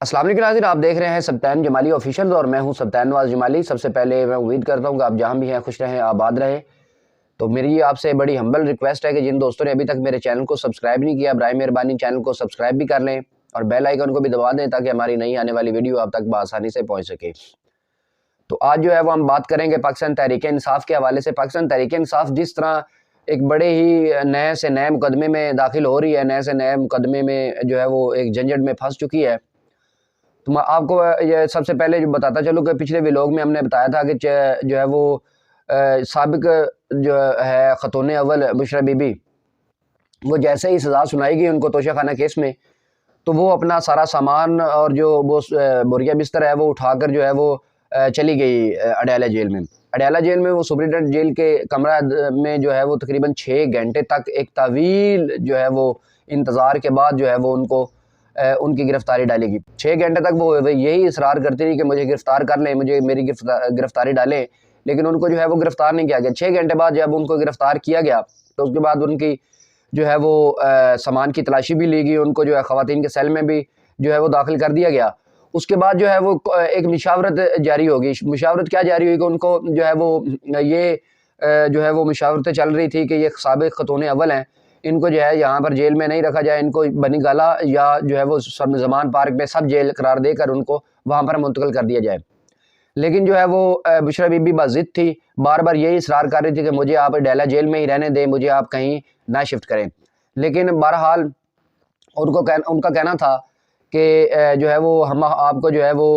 السلام علیکم ناظرین، آپ دیکھ رہے ہیں سبطین جمالی آفیشیل اور میں ہوں سبطین نواز جمالی۔ سب سے پہلے میں امید کرتا ہوں کہ آپ جہاں بھی ہیں خوش رہیں، آباد رہیں۔ تو میری آپ سے بڑی ہمبل ریکویسٹ ہے کہ جن دوستوں نے ابھی تک میرے چینل کو سبسکرائب نہیں کیا، برائے مہربانی چینل کو سبسکرائب بھی کر لیں اور بیل آئیکن کو بھی دبا دیں تاکہ ہماری نئی آنے والی ویڈیو آپ تک بآسانی سے پہنچ سکے۔ تو آج جو ہے وہ ہم بات کریں گے پاکستان تحریک انصاف کے حوالے سے۔ پاکستان تحریک انصاف جس طرح ایک بڑے ہی نئے سے نئے مقدمے میں داخل ہو رہی ہے، نئے سے نئے مقدمے میں جو ہے وہ ایک جھنجھٹ میں پھنس چکی ہے۔ تو میں آپ کو یہ سب سے پہلے جو بتاتا چلوں کہ پچھلے ولاگ میں ہم نے بتایا تھا کہ جو ہے وہ سابق جو ہے خاتون اول بشرا بی بی، وہ جیسے ہی سزا سنائی گئی ان کو توشہ خانہ کیس میں، تو وہ اپنا سارا سامان اور جو وہ بوریا بستر ہے وہ اٹھا کر جو ہے وہ چلی گئی اڈیالہ جیل میں۔ اڈیالہ جیل میں وہ سپرنٹینڈنٹ جیل کے کمرہ میں جو ہے وہ تقریباً 6 گھنٹے تک ایک طویل جو ہے وہ انتظار کے بعد جو ہے وہ ان کی گرفتاری ڈالی گئی۔ 6 گھنٹے تک وہ یہی اصرار کرتی رہی کہ مجھے گرفتار کر لیں، مجھے میری گرفتاری ڈالیں، لیکن ان کو جو ہے وہ گرفتار نہیں کیا گیا۔ 6 گھنٹے بعد جب ان کو گرفتار کیا گیا تو اس کے بعد ان کی جو ہے وہ سامان کی تلاشی بھی لی گئی، ان کو جو ہے خواتین کے سیل میں بھی جو ہے وہ داخل کر دیا گیا۔ اس کے بعد جو ہے وہ ایک مشاورت جاری ہوگی۔ مشاورت کیا جاری ہوئی کہ ان کو جو ہے وہ یہ جو ہے وہ مشاورتیں چل رہی تھی کہ یہ سابق خاتون اول ہیں، ان کو جو ہے یہاں پر جیل میں نہیں رکھا جائے، ان کو بنی گالہ یا جو ہے وہ زمان پارک میں سب جیل قرار دے کر ان کو وہاں پر منتقل کر دیا جائے۔ لیکن جو ہے وہ بشرا بی بی باضد تھی، بار بار یہی اصرار کر رہی تھی کہ مجھے آپ اڈیالہ جیل میں ہی رہنے دیں، مجھے آپ کہیں نہ شفٹ کریں۔ لیکن بہرحال ان کا کہنا تھا کہ جو ہے وہ ہم آپ کو جو ہے وہ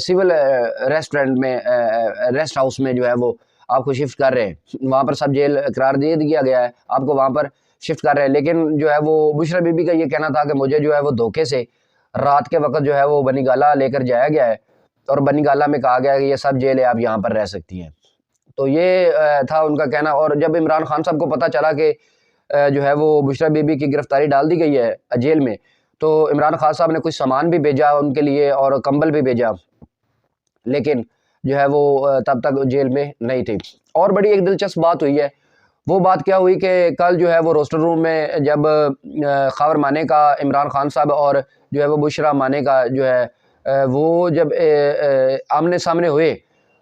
سول ریسٹورنٹ میں ریسٹ ہاؤس میں جو ہے وہ آپ کو شفٹ کر رہے ہیں، وہاں پر سب جیل قرار دے دیا گیا ہے، آپ کو وہاں پر شفٹ کر رہے ہیں۔ لیکن جو ہے وہ بشرا بی بی کا یہ کہنا تھا کہ مجھے جو ہے وہ دھوکے سے رات کے وقت جو ہے وہ بنی گالہ لے کر جایا گیا ہے اور بنی گالہ میں کہا گیا ہے کہ یہ سب جیل ہے، آپ یہاں پر رہ سکتی ہیں۔ تو یہ تھا ان کا کہنا۔ اور جب عمران خان صاحب کو پتہ چلا کہ جو ہے وہ بشرا بی بی کی گرفتاری ڈال دی گئی ہے جیل میں، تو عمران خان صاحب نے کچھ سامان بھی بھیجا ان کے لیے اور کمبل بھی بھیجا، لیکن جو ہے وہ تب تک جیل میں نہیں تھی۔ اور بڑی ایک دلچسپ بات ہوئی ہے، وہ بات کیا ہوئی کہ کل جو ہے وہ روسٹر روم میں جب خاور مانے کا عمران خان صاحب اور جو ہے وہ بشرا مانے کا جو ہے وہ جب آمنے سامنے ہوئے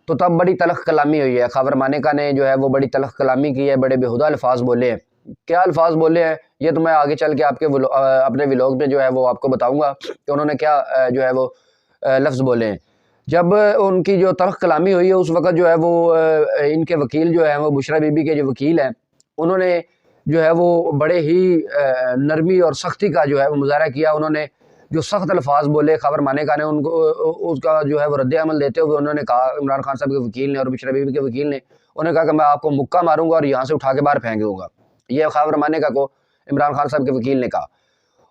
تو تب بڑی تلخ کلامی ہوئی ہے۔ خاور مانے کا نے جو ہے وہ بڑی تلخ کلامی کی ہے، بڑے بےہودہ الفاظ بولے ہیں۔ کیا الفاظ بولے ہیں یہ تو میں آگے چل کے آپ کے اپنے ولاگ میں جو ہے وہ آپ کو بتاؤں گا کہ انہوں نے کیا جو ہے وہ لفظ بولے ہیں۔ جب ان کی جو تلخ کلامی ہوئی ہے اس وقت جو ہے وہ ان کے وکیل جو ہیں وہ بشرا بی بی کے جو وکیل ہیں انہوں نے جو ہے وہ بڑے ہی نرمی اور سختی کا جو ہے وہ مظاہرہ کیا۔ انہوں نے جو سخت الفاظ بولے خاور مانے کا نے، ان کو اس کا جو ہے وہ رد عمل دیتے ہوئے انہوں نے کہا، عمران خان صاحب کے وکیل نے اور بشرا بی بی کے وکیل نے انہوں نے کہا کہ میں آپ کو مکہ ماروں گا اور یہاں سے اٹھا کے باہر پھینک دوں گا۔ یہ خاور مانے کا کو عمران خان صاحب کے وکیل نے کہا۔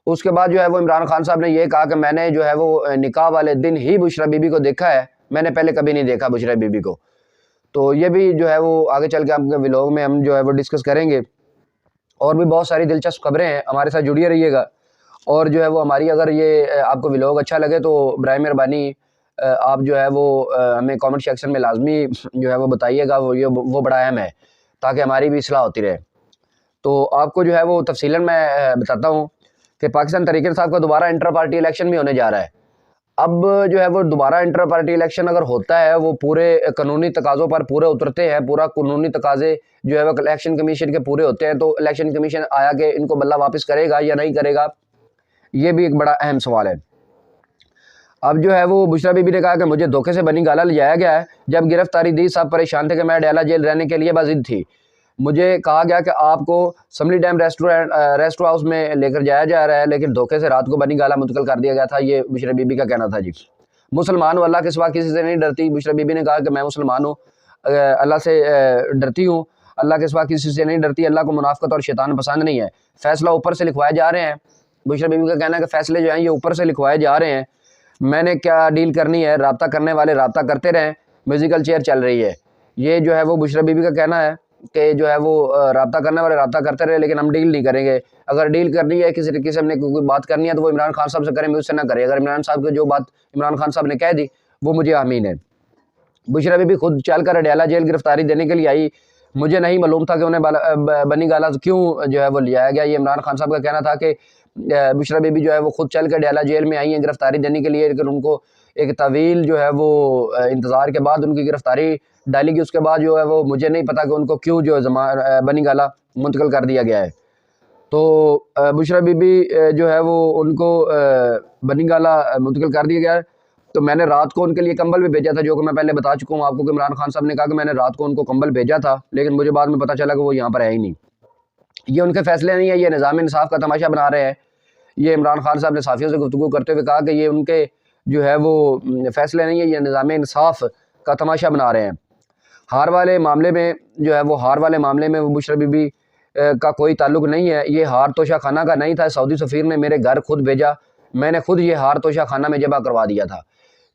اس کے بعد جو ہے وہ عمران خان صاحب نے یہ کہا کہ میں نے جو ہے وہ نکاح والے دن ہی بشرا بی بی کو دیکھا ہے، میں نے پہلے کبھی نہیں دیکھا بشرا بی بی کو۔ تو یہ بھی جو ہے وہ آگے چل کے ہم کے ولاگ میں ہم جو ہے وہ ڈسکس کریں گے۔ اور بھی بہت ساری دلچسپ خبریں ہیں، ہمارے ساتھ جڑیے رہیے گا۔ اور جو ہے وہ ہماری اگر یہ آپ کو ولاگ اچھا لگے تو برائے مہربانی آپ جو ہے وہ ہمیں کامنٹ سیکشن میں لازمی جو ہے وہ بتائیے گا، وہ بڑا اہم ہے تاکہ ہماری بھی اصلاح ہوتی رہے۔ تو آپ کو جو ہے وہ تفصیلاً میں بتاتا ہوں کہ پاکستان تحریک انصاف کا دوبارہ انٹر پارٹی الیکشن بھی ہونے جا رہا ہے۔ اب جو ہے وہ دوبارہ انٹر پارٹی الیکشن اگر ہوتا ہے وہ پورے قانونی تقاضوں پر پورے اترتے ہیں، پورا قانونی تقاضے جو ہے وہ الیکشن کمیشن کے پورے ہوتے ہیں، تو الیکشن کمیشن آیا کہ ان کو بلہ واپس کرے گا یا نہیں کرے گا، یہ بھی ایک بڑا اہم سوال ہے۔ اب جو ہے وہ بشرا بی بی نے کہا کہ مجھے دھوکے سے بنی گالہ لے جایا گیا ہے، جب گرفتاری دی سب پریشان تھے کہ میں اڈیالہ جیل رہنے کے لیے باضد تھی، مجھے کہا گیا کہ آپ کو اسمبلی ڈیم ریسٹ ہاؤس میں لے کر جایا جا رہا ہے، لیکن دھوکے سے رات کو بنی گالہ منتقل کر دیا گیا تھا۔ یہ بشرا بی بی کا کہنا تھا۔ جی مسلمان ہوں، اللہ کے سوا کسی سے نہیں ڈرتی۔ بشرا بی بی نے کہا کہ میں مسلمان ہوں، اللہ سے ڈرتی ہوں، اللہ کے سوا کسی سے نہیں ڈرتی، اللہ کو منافقت اور شیطان پسند نہیں ہے، فیصلہ اوپر سے لکھوائے جا رہے ہیں۔ بشرا بی بی کا کہنا ہے کہ فیصلے جو ہیں یہ اوپر سے لکھوائے جا رہے ہیں، میں نے کیا ڈیل کرنی ہے، رابطہ کرنے والے رابطہ کرتے رہیں، میوزیکل چیئر چل رہی ہے۔ یہ جو ہے وہ بشرا بی بی کا کہنا ہے کہ جو ہے وہ رابطہ کرنے والے رابطہ کرتے رہے لیکن ہم ڈیل نہیں کریں گے۔ اگر ڈیل کرنی ہے کسی طریقے سے ہم نے کوئی بات کرنی ہے تو وہ عمران خان صاحب سے کریں، مجھ سے نہ کرے۔ اگر عمران صاحب کو جو بات عمران خان صاحب نے کہہ دی وہ مجھے آمین ہے۔ بشرا بی بی خود چل کر اڈیالہ جیل گرفتاری دینے کے لیے آئی، مجھے نہیں معلوم تھا کہ انہیں بنی گالہ کیوں جو ہے وہ لے آیا گیا۔ یہ عمران خان صاحب کا کہنا تھا کہ بشرا بی بی جو ہے وہ خود چل کے ڈیالہ جیل میں آئی ہیں گرفتاری دینے کے لیے، لیکن ان کو ایک طویل جو ہے وہ انتظار کے بعد ان کی گرفتاری ڈالی گئی۔ اس کے بعد جو ہے وہ مجھے نہیں پتا کہ ان کو کیوں جو ہے بنی گالہ منتقل کر دیا گیا ہے۔ تو بشرا بی بی جو ہے وہ ان کو بنی گالہ منتقل کر دیا گیا ہے۔ تو میں نے رات کو ان کے لیے کمبل بھی بھیجا تھا، جو کہ میں پہلے بتا چکا ہوں آپ کو کہ عمران خان صاحب نے کہا کہ میں نے رات کو ان کو کمبل بھیجا تھا، لیکن مجھے بعد میں پتا چلا کہ وہ یہاں پر ہے ہی نہیں۔ یہ ان کے فیصلے نہیں ہے، یہ نظام انصاف کا تماشا بنا رہے ہیں۔ یہ عمران خان صاحب نے صحافیوں سے گفتگو کرتے ہوئے کہا کہ یہ ان کے جو ہے وہ فیصلے نہیں ہے، یہ نظام انصاف کا تماشا بنا رہے ہیں۔ ہار والے معاملے میں جو ہے وہ بشرا بی بی کا کوئی تعلق نہیں ہے۔ یہ ہار توشہ خانہ کا نہیں تھا، سعودی سفیر نے میرے گھر خود بھیجا، میں نے خود یہ ہار توشہ خانہ میں جمع کروا دیا تھا۔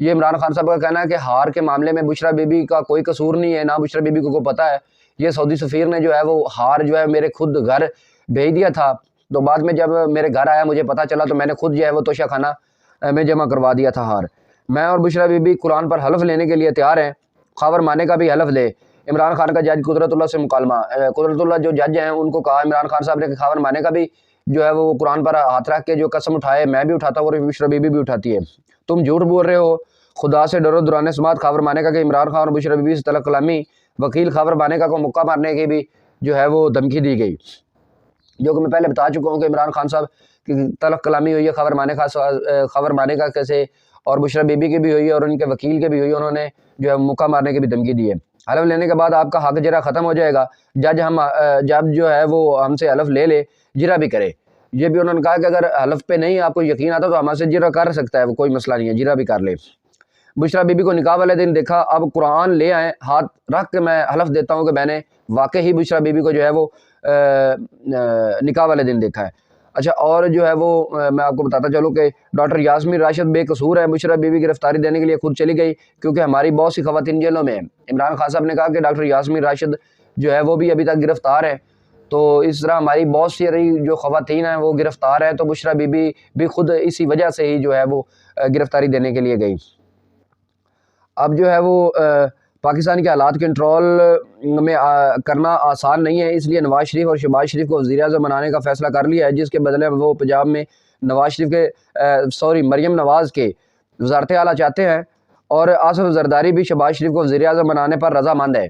یہ عمران خان صاحب کا کہنا ہے کہ ہار کے معاملے میں بشرا بی بی کا کوئی قصور نہیں ہے، نہ بشرا بی بی کو پتہ ہے۔ یہ سعودی سفیر نے جو ہے وہ ہار جو ہے میرے خود گھر بھیج دیا تھا، تو بعد میں جب میرے گھر آیا مجھے پتہ چلا تو میں نے خود جو ہے وہ توشہ خانہ میں جمع کروا دیا تھا ہار۔ میں اور بشرا بی بی قرآن پر حلف لینے کے لیے تیار ہیں، خاور مانے کا بھی حلف لے۔ عمران خان کا جج قدرت اللہ سے مکالمہ، قدرت اللہ جو جج ہیں ان کو کہا عمران خان صاحب نے کہ خاور مانے کا بھی جو ہے وہ قرآن پر ہاتھ رکھ کے جو قسم اٹھائے، میں بھی اٹھاتا ہوں اور بشرا بی بی بھی اٹھاتی ہے۔ تم جھوٹ بول رہے ہو، خدا سے ڈرو دوران سماعت خاور مانے کا کہ عمران خان اور بشرا بی بی سے طلق کلامی، وکیل خاور مانے کا کو مکہ مارنے کی بھی جو ہے وہ دھمکی دی گئی، جو کہ میں پہلے بتا چکا ہوں کہ عمران خان صاحب کی طلق کلامی ہوئی ہے خاور مانے کا کیسے، اور بشرا بی بی کی بھی ہوئی ہے اور ان کے وکیل کے بھی ہوئی ہے، انہوں نے جو ہے مکہ مارنے کی بھی دھمکی دی ہے۔ حلف لینے کے بعد آپ کا حق جرا ختم ہو جائے گا، جب جو ہے وہ ہم سے حلف لے لے جرا بھی کرے۔ یہ بھی انہوں نے کہا کہ اگر حلف پہ نہیں آپ کو یقین آتا تو ہم سے جرا کر سکتا ہے، وہ کوئی مسئلہ نہیں ہے، جرا بھی کر لے۔ بشرا بی بی کو نکاح والے دن دیکھا، اب قرآن لے آئیں، ہاتھ رکھ کے میں حلف دیتا ہوں کہ میں نے واقعی بشرا بی بی کو جو ہے وہ نکاح والے دن دیکھا ہے۔ اچھا، اور جو ہے وہ میں آپ کو بتاتا چلوں کہ ڈاکٹر یاسمین راشد بے قصور ہے، بشرا بی بی گرفتاری دینے کے لیے خود چلی گئی کیونکہ ہماری بہت سی خواتین جیلوں میں ہیں۔ عمران خان صاحب نے کہا کہ ڈاکٹر یاسمین راشد جو ہے وہ بھی ابھی تک گرفتار ہے، تو اس طرح ہماری بہت سی جو خواتین ہیں وہ گرفتار ہیں، تو بشرا بی بی بھی خود اسی وجہ سے ہی جو ہے وہ گرفتاری دینے کے لیے گئی۔ اب جو ہے وہ پاکستان کے حالات کنٹرول میں کرنا آسان نہیں ہے، اس لیے نواز شریف اور شہباز شریف کو وزیر اعظم بنانے کا فیصلہ کر لیا ہے، جس کے بدلے میں وہ پنجاب میں مریم نواز کے وزارت اعلیٰ چاہتے ہیں، اور آصف زرداری بھی شہباز شریف کو وزیر اعظم بنانے پر رضامند ہے۔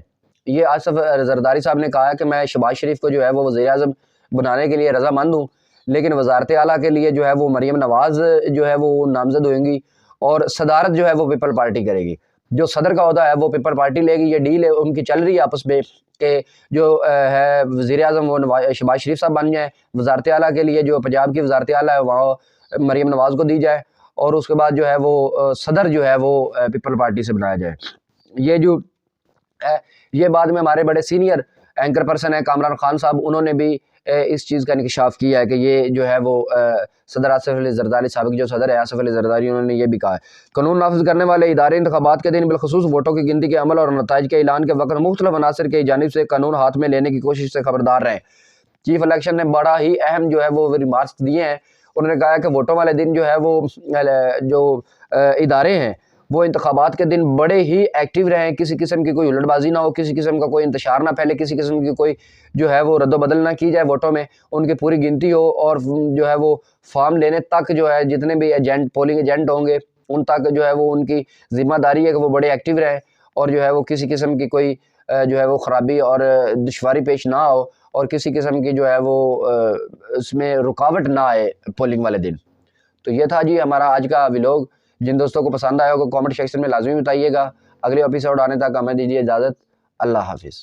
یہ آصف زرداری صاحب نے کہا ہے کہ میں شہباز شریف کو جو ہے وہ وزیر اعظم بنانے کے لیے رضامند ہوں، لیکن وزارت اعلیٰ کے لیے جو ہے وہ مریم نواز جو ہے وہ نامزد ہوئیں گی، اور صدارت جو ہے وہ پیپل پارٹی کرے گی۔ جو صدر کا عہدہ ہے وہ پیپل پارٹی لے گی۔ یہ ڈیل ہے ان کی چل رہی ہے آپس میں کہ جو ہے وزیر اعظم وہ شہباز شریف صاحب بن جائیں، وزارت اعلیٰ کے لیے جو پنجاب کی وزارت اعلیٰ ہے وہاں مریم نواز کو دی جائے، اور اس کے بعد جو ہے وہ صدر جو ہے وہ پیپل پارٹی سے بنایا جائے۔ یہ جو ہے یہ بعد میں ہمارے بڑے سینئر اینکر پرسن ہیں کامران خان صاحب، انہوں نے بھی اس چیز کا انکشاف کیا ہے کہ یہ جو ہے وہ صدر آصف علی زرداری سابق جو صدر ہے آصف علی زرداری، انہوں نے یہ بھی کہا ہے۔ قانون نافذ کرنے والے ادارے انتخابات کے دن بالخصوص ووٹوں کی گنتی کے عمل اور نتائج کے اعلان کے وقت مختلف عناصر کی جانب سے قانون ہاتھ میں لینے کی کوشش سے خبردار رہیں۔ چیف الیکشن نے بڑا ہی اہم جو ہے وہ ریمارکس دیے ہیں۔ انہوں نے کہا ہے کہ ووٹوں والے دن جو ہے وہ جو ادارے ہیں وہ انتخابات کے دن بڑے ہی ایکٹیو رہیں، کسی قسم کی کوئی ہلٹ بازی نہ ہو، کسی قسم کا کوئی انتشار نہ پھیلے، کسی قسم کی کوئی جو ہے وہ رد و بدل نہ کی جائے ووٹوں میں، ان کی پوری گنتی ہو، اور جو ہے وہ فارم لینے تک جو ہے جتنے بھی پولنگ ایجنٹ ہوں گے ان تک جو ہے وہ ان کی ذمہ داری ہے کہ وہ بڑے ایکٹیو رہیں، اور جو ہے وہ کسی قسم کی کوئی جو ہے وہ خرابی اور دشواری پیش نہ ہو، اور کسی قسم کی جو ہے وہ اس میں رکاوٹ نہ آئے پولنگ والے دن۔ تو یہ تھا جی ہمارا آج کا ولاگ۔ جن دوستوں کو پسند آیا ہوگا کامنٹ سیکشن میں لازمی بتائیے گا۔ اگلے ایپیسوڈ آنے تک ہمیں دیجیے اجازت۔ اللہ حافظ۔